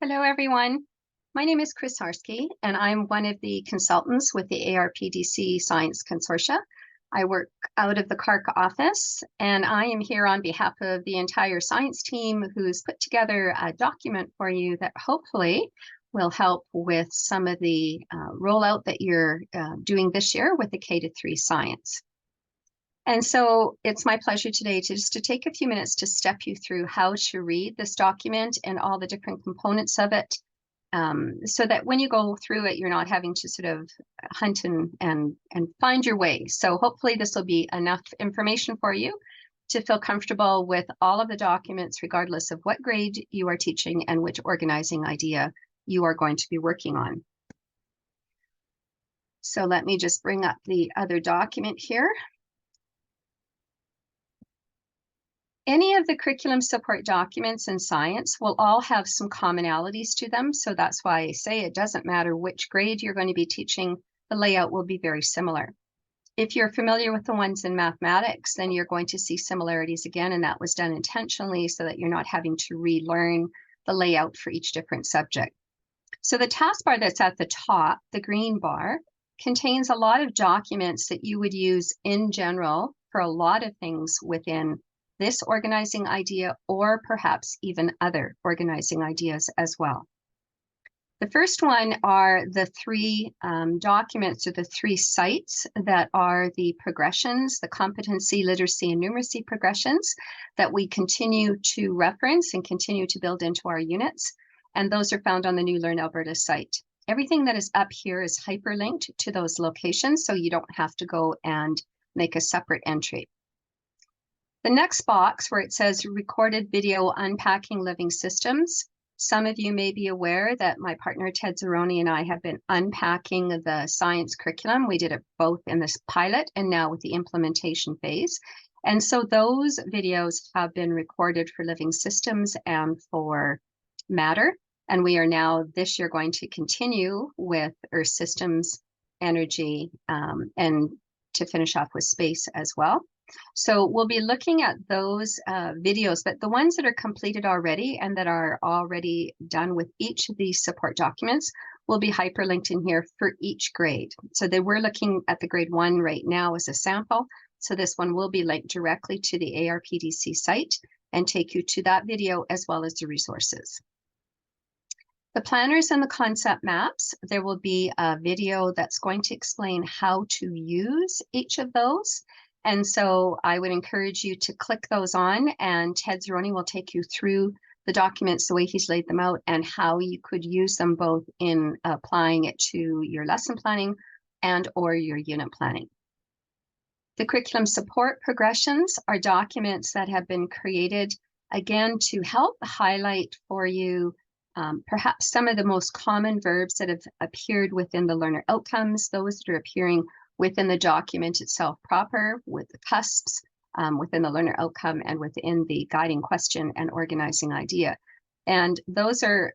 Hello, everyone. My name is Chris Harsky, and I'm one of the consultants with the ARPDC Science Consortia. I work out of the Clark office, and I am here on behalf of the entire science team who's put together a document for you that hopefully will help with some of the rollout that you're doing this year with the K-3 science. And so it's my pleasure today to take a few minutes to step you through how to read this document and all the different components of it, so that when you go through it, you're not having to sort of hunt and find your way. So hopefully this will be enough information for you to feel comfortable with all of the documents, regardless of what grade you are teaching and which organizing idea you are going to be working on. So let me just bring up the other document here. Any of the curriculum support documents in science will all have some commonalities to them. So that's why I say it doesn't matter which grade you're going to be teaching, the layout will be very similar. If you're familiar with the ones in mathematics, then you're going to see similarities again, and that was done intentionally so that you're not having to relearn the layout for each different subject. So the taskbar that's at the top, the green bar, contains a lot of documents that you would use in general for a lot of things within this organizing idea, or perhaps even other organizing ideas as well. The first one are the three documents, or the three sites that are the progressions, the competency, literacy, and numeracy progressions that we continue to reference and continue to build into our units. And those are found on the New Learn Alberta site. Everything that is up here is hyperlinked to those locations, so you don't have to go and make a separate entry. The next box where it says recorded video unpacking living systems. Some of you may be aware that my partner Ted Zeroni and I have been unpacking the science curriculum. We did it both in this pilot and now with the implementation phase. And so those videos have been recorded for living systems and for matter. And we are now this year going to continue with earth systems, energy, and to finish off with space as well. So we'll be looking at those videos, but the ones that are completed already and that are already done with each of these support documents will be hyperlinked in here for each grade. So we're looking at the grade 1 right now as a sample. So this one will be linked directly to the ARPDC site and take you to that video as well as the resources. The planners and the concept maps, there will be a video that's going to explain how to use each of those. And so I would encourage you to click those on, and Ted Zeroni will take you through the documents the way he's laid them out and how you could use them both in applying it to your lesson planning and or your unit planning. The curriculum support progressions are documents that have been created, again, to help highlight for you perhaps some of the most common verbs that have appeared within the learner outcomes, those that are appearing within the document itself proper, with the cusps, within the learner outcome, and within the guiding question and organizing idea. And those are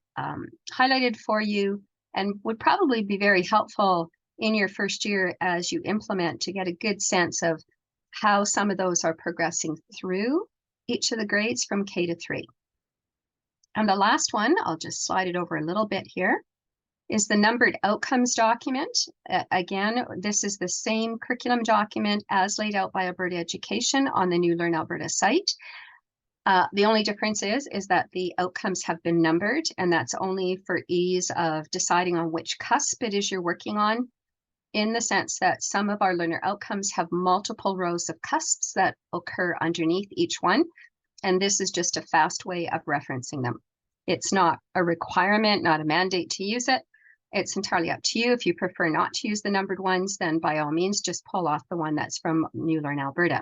highlighted for you and would probably be very helpful in your first year as you implement, to get a good sense of how some of those are progressing through each of the grades from K-3. And the last one, I'll just slide it over a little bit here, is the numbered outcomes document. Again, this is the same curriculum document as laid out by Alberta Education on the New Learn Alberta site. The only difference is that the outcomes have been numbered, and that's only for ease of deciding on which cusp it is you're working on, in the sense that some of our learner outcomes have multiple rows of cusps that occur underneath each one. And this is just a fast way of referencing them. It's not a requirement, not a mandate to use it. It's entirely up to you. If you prefer not to use the numbered ones, then by all means, just pull off the one that's from New Learn Alberta.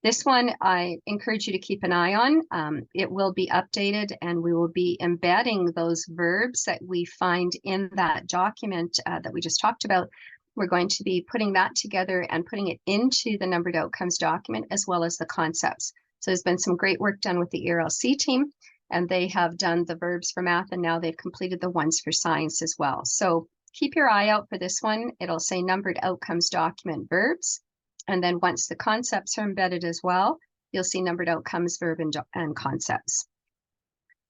This one, I encourage you to keep an eye on. It will be updated, and we will be embedding those verbs that we find in that document that we just talked about. We're going to be putting that together and putting it into the numbered outcomes document, as well as the concepts. So there's been some great work done with the ERLC team, and they have done the verbs for math, and now they've completed the ones for science as well. So keep your eye out for this one. It'll say numbered outcomes document verbs. And then once the concepts are embedded as well, you'll see numbered outcomes verb and concepts.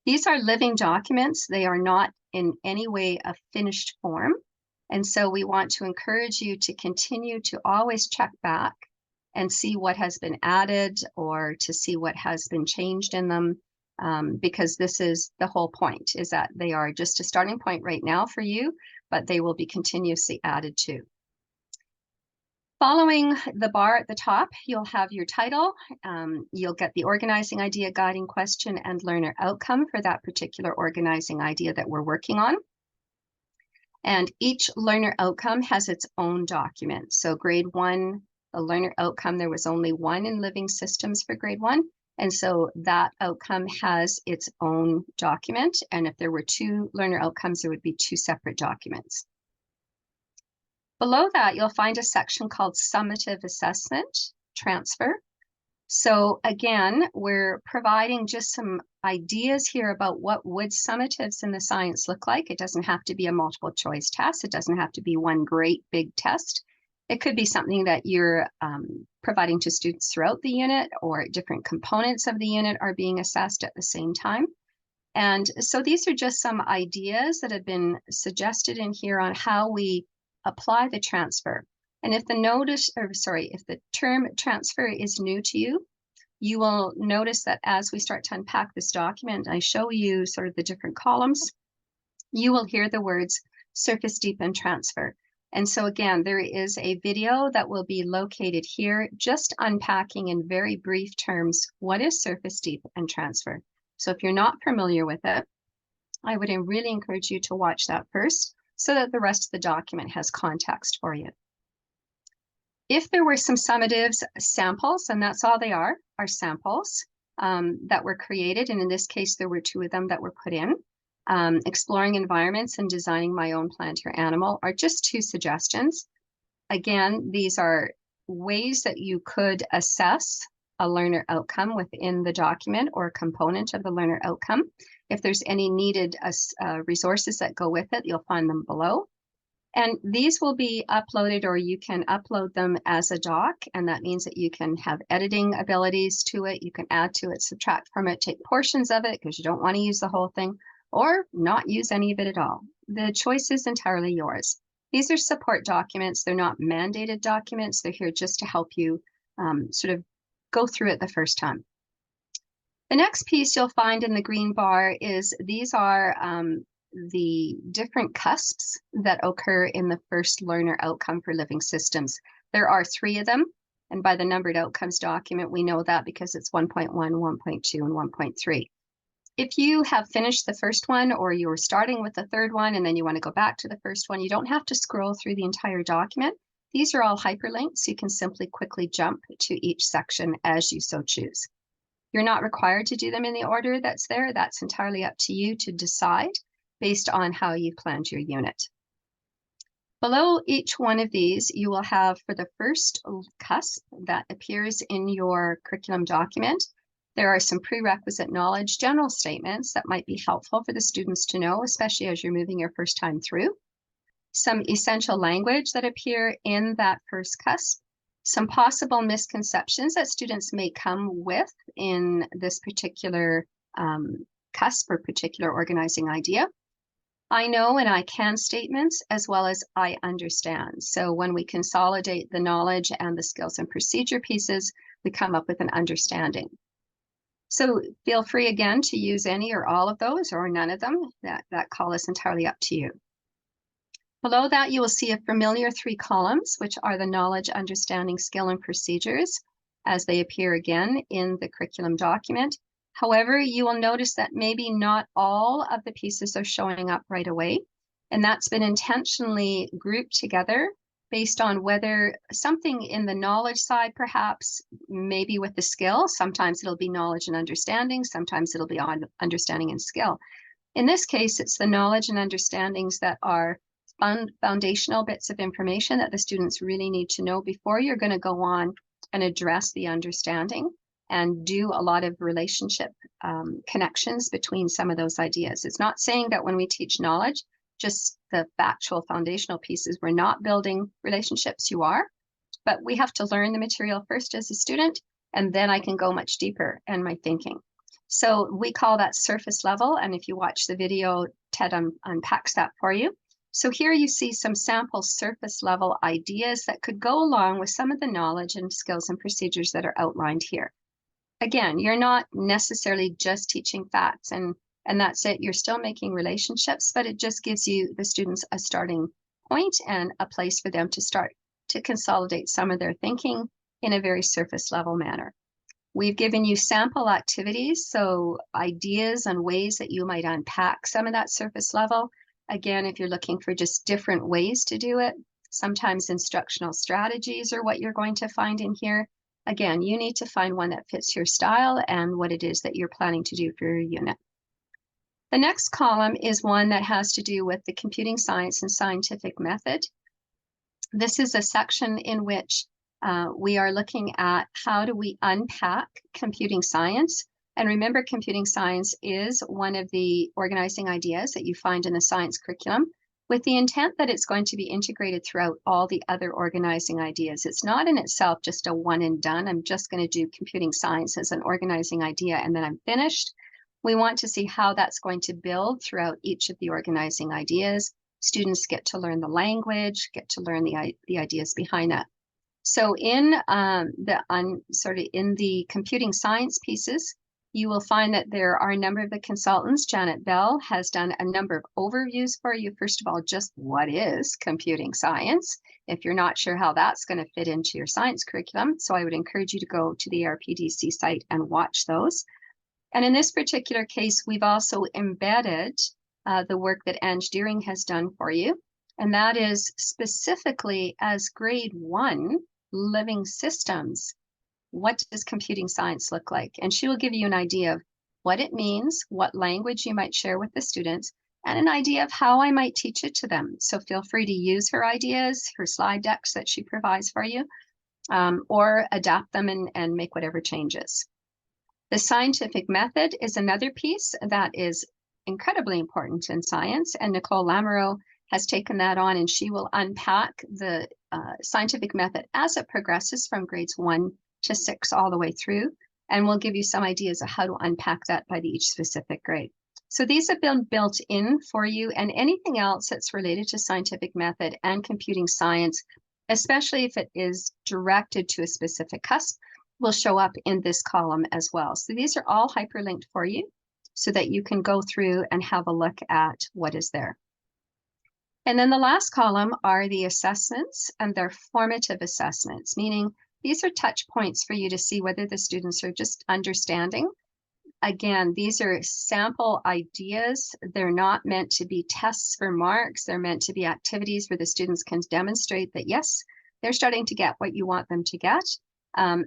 These are living documents. They are not in any way a finished form. And so we want to encourage you to continue to always check back and see what has been added or to see what has been changed in them, because this is the whole point, is that they are just a starting point right now for you, but they will be continuously added to. Following the bar at the top, you'll have your title. You'll get the organizing idea, guiding question, and learner outcome for that particular organizing idea that we're working on. And each learner outcome has its own document. So grade 1, the learner outcome, there was only one in living systems for grade 1. And so that outcome has its own document. And if there were 2 learner outcomes, there would be 2 separate documents. Below that, you'll find a section called Summative Assessment Transfer. So again, we're providing just some ideas here about what would summatives in the science look like. It doesn't have to be a multiple choice test. It doesn't have to be one great big test. It could be something that you're providing to students throughout the unit, or different components of the unit are being assessed at the same time. And so these are just some ideas that have been suggested in here on how we apply the transfer. And if the term transfer is new to you, you will notice that as we start to unpack this document, I show you sort of the different columns, you will hear the words surface deep and transfer. And so again, there is a video that will be located here, just unpacking in very brief terms, what is surface deep and transfer. So if you're not familiar with it, I would really encourage you to watch that first, so that the rest of the document has context for you. If there were some summatives samples, and that's all they are samples that were created, and in this case, there were 2 of them that were put in. Exploring environments and designing my own plant or animal are just 2 suggestions. Again, these are ways that you could assess a learner outcome within the document or a component of the learner outcome. If there's any needed resources that go with it, you'll find them below. And these will be uploaded, or you can upload them as a doc, and that means that you can have editing abilities to it. You can add to it, subtract from it, take portions of it because you don't want to use the whole thing, or not use any of it at all. The choice is entirely yours. These are support documents. They're not mandated documents. They're here just to help you sort of go through it the first time. The next piece you'll find in the green bar is these are the different cusps that occur in the first learner outcome for living systems. There are 3 of them, and by the numbered outcomes document, we know that because it's 1.1, 1.2, and 1.3. If you have finished the first one, or you're starting with the third one, and then you want to go back to the first one, you don't have to scroll through the entire document. These are all hyperlinks. You can simply quickly jump to each section as you so choose. You're not required to do them in the order that's there. That's entirely up to you to decide based on how you planned your unit. Below each one of these, you will have, for the first cusp that appears in your curriculum document, there are some prerequisite knowledge, general statements that might be helpful for the students to know, especially as you're moving your first time through. Some essential language that appear in that first cusp. Some possible misconceptions that students may come with in this particular cusp or particular organizing idea. I know and I can statements, as well as I understand. So when we consolidate the knowledge and the skills and procedure pieces, we come up with an understanding. So feel free again to use any or all of those, or none of them. That call is entirely up to you. Below that, you will see a familiar 3 columns, which are the knowledge, understanding, skill, and procedures, as they appear again in the curriculum document. However, you will notice that maybe not all of the pieces are showing up right away, and that's been intentionally grouped together based on whether something in the knowledge side, perhaps, maybe with the skill. Sometimes it'll be knowledge and understanding, sometimes it'll be on understanding and skill. In this case, it's the knowledge and understandings that are foundational bits of information that the students really need to know before you're going to go on and address the understanding and do a lot of relationship connections between some of those ideas. It's not saying that when we teach knowledge, just the factual foundational pieces, we're not building relationships. You are, but we have to learn the material first as a student, and then I can go much deeper in my thinking. So we call that surface level. And if you watch the video, Ted unpacks that for you. So here you see some sample surface level ideas that could go along with some of the knowledge and skills and procedures that are outlined here. Again, you're not necessarily just teaching facts and that's it. You're still making relationships, but it just gives you, the students, a starting point and a place for them to start to consolidate some of their thinking in a very surface level manner. We've given you sample activities, so ideas and ways that you might unpack some of that surface level. Again, if you're looking for just different ways to do it, sometimes instructional strategies are what you're going to find in here. Again, you need to find one that fits your style and what it is that you're planning to do for your unit. The next column is one that has to do with the computing science and scientific method. This is a section in which we are looking at how do we unpack computing science. And remember, computing science is one of the organizing ideas that you find in the science curriculum, with the intent that it's going to be integrated throughout all the other organizing ideas. It's not in itself just a one and done. I'm just going to do computing science as an organizing idea and then I'm finished. We want to see how that's going to build throughout each of the organizing ideas. Students get to learn the language, get to learn the ideas behind that. So in the computing science pieces, you will find that there are a number of the consultants. Janet Bell has done a number of overviews for you. First of all, just what is computing science? If you're not sure how that's going to fit into your science curriculum, so I would encourage you to go to the ARPDC site and watch those. And in this particular case, we've also embedded the work that Ange Deering has done for you. And that is specifically as grade 1 living systems. What does computing science look like? And she will give you an idea of what it means, what language you might share with the students, and an idea of how I might teach it to them. So feel free to use her ideas, her slide decks that she provides for you, or adapt them and make whatever changes. The scientific method is another piece that is incredibly important in science, and Nicole Lamoureux has taken that on, and she will unpack the scientific method as it progresses from grades 1 to 6 all the way through, and we'll give you some ideas of how to unpack that by each specific grade. So these have been built in for you, and anything else that's related to scientific method and computing science, especially if it is directed to a specific cusp, will show up in this column as well. So these are all hyperlinked for you so that you can go through and have a look at what is there. And then the last column are the assessments, and they're formative assessments, meaning these are touch points for you to see whether the students are just understanding. Again, these are sample ideas. They're not meant to be tests for marks. They're meant to be activities where the students can demonstrate that, yes, they're starting to get what you want them to get.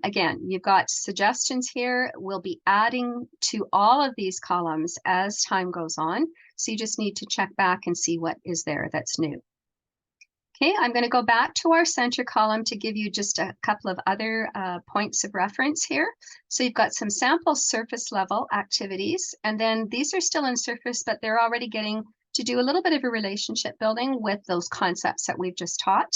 Again, you've got suggestions here. We'll be adding to all of these columns as time goes on. So you just need to check back and see what is there that's new. Okay, I'm going to go back to our center column to give you just a couple of other points of reference here. So you've got some sample surface level activities, and then these are still in surface, but they're already getting to do a little bit of a relationship building with those concepts that we've just taught.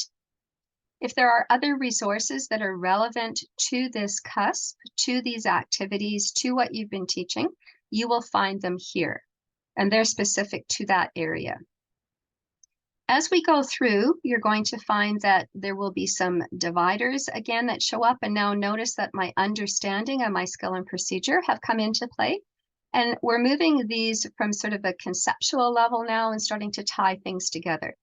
If there are other resources that are relevant to this cusp, to these activities, to what you've been teaching, you will find them here, and they're specific to that area. As we go through, you're going to find that there will be some dividers again that show up, and now notice that my understanding and my skill and procedure have come into play. And we're moving these from sort of a conceptual level now and starting to tie things together.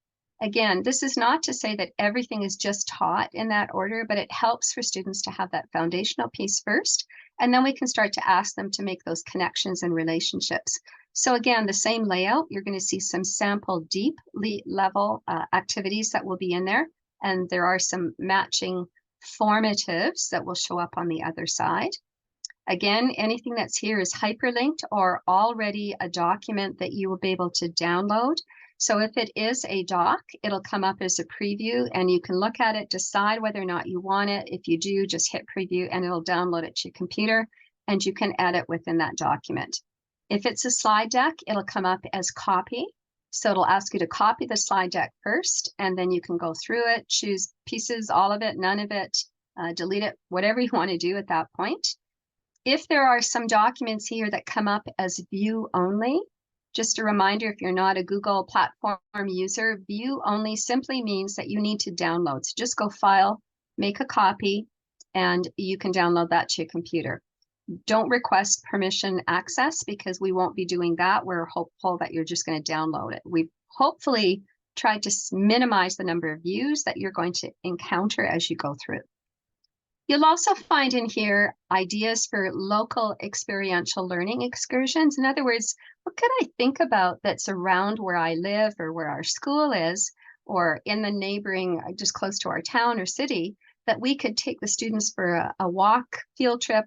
Again, this is not to say that everything is just taught in that order, but it helps for students to have that foundational piece first, and then we can start to ask them to make those connections and relationships. So again, the same layout, you're going to see some sample deep level activities that will be in there, and there are some matching formatives that will show up on the other side. Again, anything that's here is hyperlinked or already a document that you will be able to download. So if it is a doc, it'll come up as a preview and you can look at it, decide whether or not you want it. If you do, just hit preview and it'll download it to your computer and you can edit within that document. If it's a slide deck, it'll come up as copy. So it'll ask you to copy the slide deck first, and then you can go through it, choose pieces, all of it, none of it, delete it, whatever you want to do at that point. If there are some documents here that come up as view only, just a reminder, if you're not a Google platform user, view only simply means that you need to download. So just go File, make a copy, and you can download that to your computer. Don't request permission access because we won't be doing that. We're hopeful that you're just going to download it. We've hopefully tried to minimize the number of views that you're going to encounter as you go through. You'll also find in here ideas for local experiential learning excursions. In other words, what could I think about that's around where I live or where our school is, or in the neighboring, just close to our town or city, that we could take the students for a walk field trip,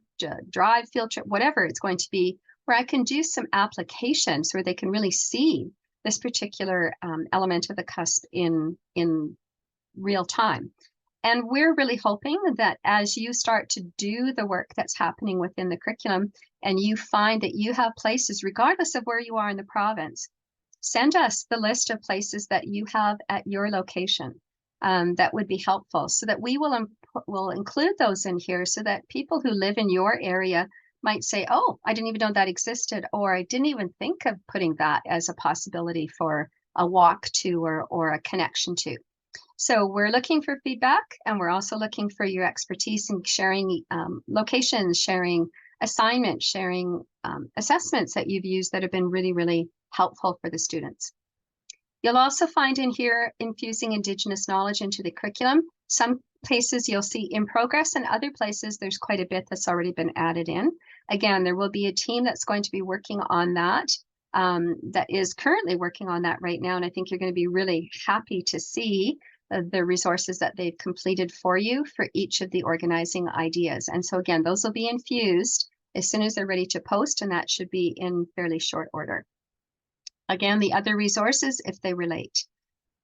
drive field trip, whatever it's going to be, where I can do some applications where they can really see this particular element of the CUSP in real time. And we're really hoping that as you start to do the work that's happening within the curriculum and you find that you have places, regardless of where you are in the province, send us the list of places that you have at your location. That would be helpful so that we will include those in here so that people who live in your area might say, oh, I didn't even know that existed, or I didn't even think of putting that as a possibility for a walk to or a connection to. So we're looking for feedback, and we're also looking for your expertise in sharing locations, sharing assignments, sharing assessments that you've used that have been really, really helpful for the students. You'll also find in here infusing Indigenous knowledge into the curriculum. Some places you'll see in progress, and other places there's quite a bit that's already been added in. Again, there will be a team that's going to be working on that, that is currently working on that right now, and I think you're going to be really happy to see the resources that they've completed for you for each of the organizing ideas. And so again, those will be infused as soon as they're ready to post, and that should be in fairly short order. Again, the other resources, if they relate.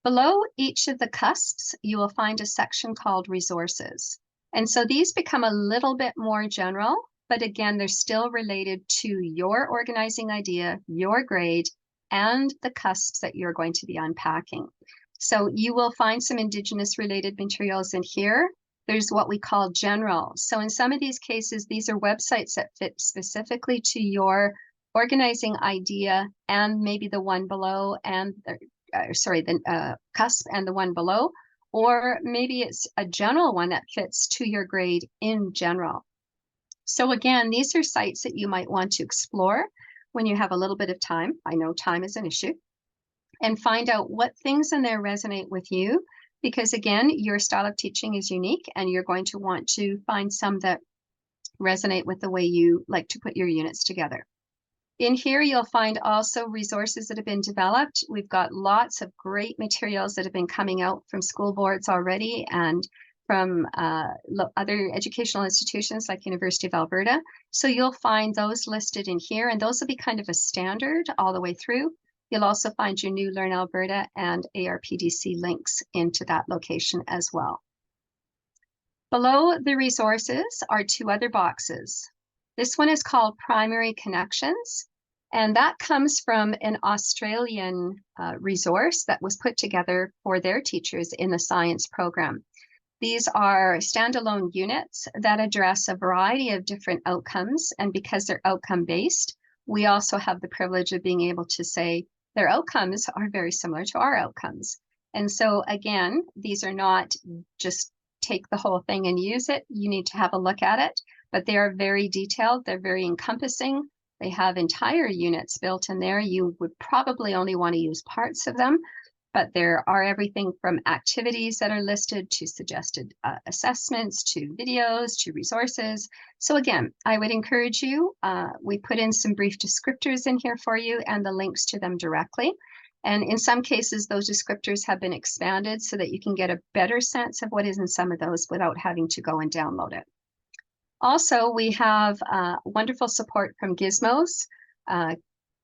Below each of the CUSPs, you will find a section called resources. And so these become a little bit more general, but again, they're still related to your organizing idea, your grade, and the CUSPs that you're going to be unpacking. So you will find some Indigenous related materials in here. There's what we call general. So in some of these cases, these are websites that fit specifically to your organizing idea and maybe the one below and the CUSP and the one below, or maybe it's a general one that fits to your grade in general. So again, these are sites that you might want to explore when you have a little bit of time. I know time is an issue. And find out what things in there resonate with you, because again, your style of teaching is unique and you're going to want to find some that resonate with the way you like to put your units together. In here, you'll find also resources that have been developed. We've got lots of great materials that have been coming out from school boards already and from other educational institutions like University of Alberta. So you'll find those listed in here, and those will be kind of a standard all the way through. You'll also find your new Learn Alberta and ARPDC links into that location as well. Below the resources are two other boxes. This one is called Primary Connections, and that comes from an Australian resource that was put together for their teachers in the science program. These are standalone units that address a variety of different outcomes, and because they're outcome-based, we also have the privilege of being able to say their outcomes are very similar to our outcomes. And so again, these are not just take the whole thing and use it. You need to have a look at it, but they are very detailed. They're very encompassing. They have entire units built in there. You would probably only want to use parts of them, but there are everything from activities that are listed to suggested assessments, to videos, to resources. So again, I would encourage you, we put in some brief descriptors in here for you and the links to them directly. And in some cases, those descriptors have been expanded so that you can get a better sense of what is in some of those without having to go and download it. Also, we have wonderful support from Gizmos.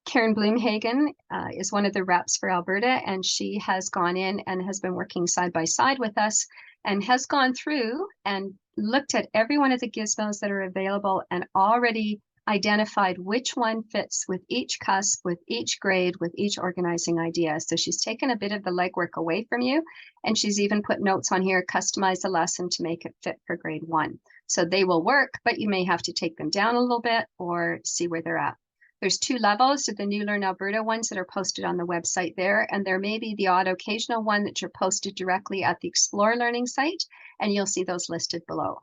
Karen Bloomhagen is one of the reps for Alberta, and she has gone in and has been working side by side with us and has gone through and looked at every one of the gizmos that are available and already identified which one fits with each CUSP, with each grade, with each organizing idea. So she's taken a bit of the legwork away from you, and she's even put notes on here, customize the lesson to make it fit for grade 1. So they will work, but you may have to take them down a little bit or see where they're at. There's 2 levels of the New Learn Alberta ones that are posted on the website there, and there may be the odd occasional one that you're posted directly at the Explore Learning site, and you'll see those listed below.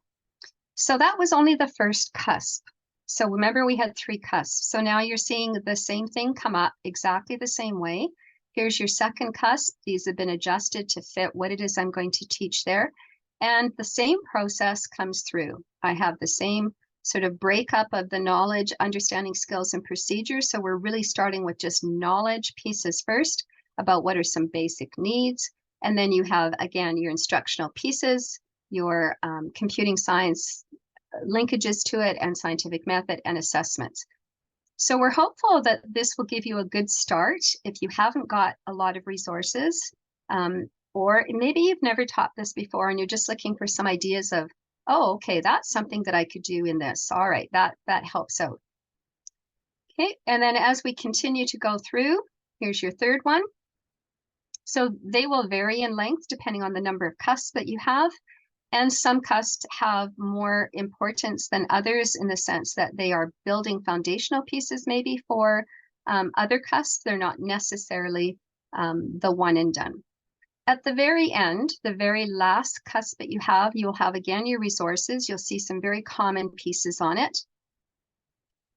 So that was only the first cusp. So remember, we had 3 cusps. So now you're seeing the same thing come up exactly the same way. Here's your second cusp. These have been adjusted to fit what it is I'm going to teach there. And the same process comes through. I have the same sort of breakup of the knowledge, understanding, skills, and procedures. So we're really starting with just knowledge pieces first about what are some basic needs. And then you have, again, your instructional pieces, your computing science linkages to it, and scientific method and assessments. So we're hopeful that this will give you a good start if you haven't got a lot of resources, or maybe you've never taught this before and you're just looking for some ideas of, oh, okay, that's something that I could do in this. All right, that helps out. Okay, and then as we continue to go through, here's your third one. So they will vary in length depending on the number of cusps that you have. And some cusps have more importance than others in the sense that they are building foundational pieces maybe for other cusps. They're not necessarily the one and done. At the very end, the very last cusp that you'll have again your resources. You'll see some very common pieces on it.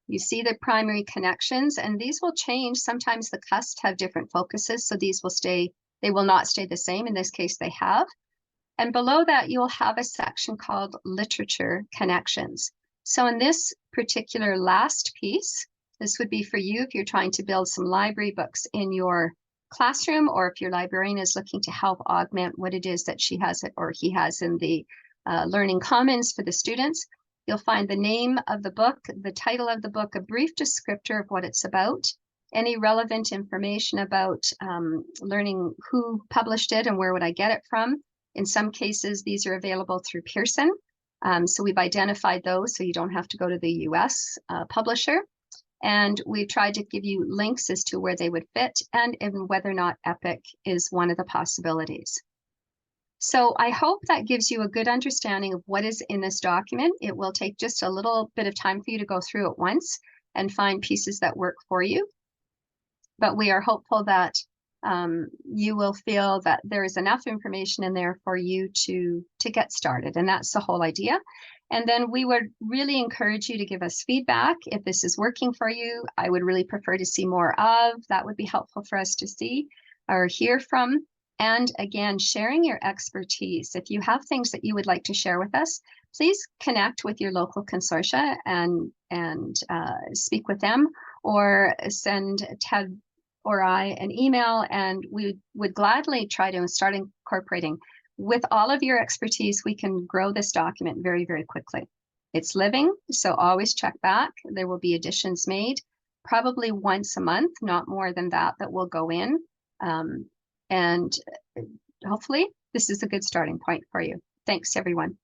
You see the primary connections, and these will change. Sometimes the cusps have different focuses, so these will stay, they will not stay the same. In this case, they have. And below that, you'll have a section called Literature Connections. So in this particular last piece, this would be for you if you're trying to build some library books in your classroom, or if your librarian is looking to help augment what it is that she has or he has in the Learning Commons for the students. You'll find the name of the book, the title of the book, a brief descriptor of what it's about, any relevant information about learning who published it and where would I get it from. In some cases, these are available through Pearson. So we've identified those so you don't have to go to the US publisher. And we've tried to give you links as to where they would fit and whether or not EPIC is one of the possibilities. So I hope that gives you a good understanding of what is in this document. It will take just a little bit of time for you to go through it once and find pieces that work for you. But we are hopeful that you will feel that there is enough information in there for you to get started. And that's the whole idea. And then we would really encourage you to give us feedback if this is working for you. I would really prefer to see more of. That would be helpful for us to see or hear from. And again, sharing your expertise. If you have things that you would like to share with us, please connect with your local consortia and speak with them, or send Ted or I an email, and we would gladly try to start incorporating. With all of your expertise, we can grow this document very, very quickly. It's living, so always check back. There will be additions made, probably once a month, not more than that will go in. And hopefully this is a good starting point for you. Thanks, everyone.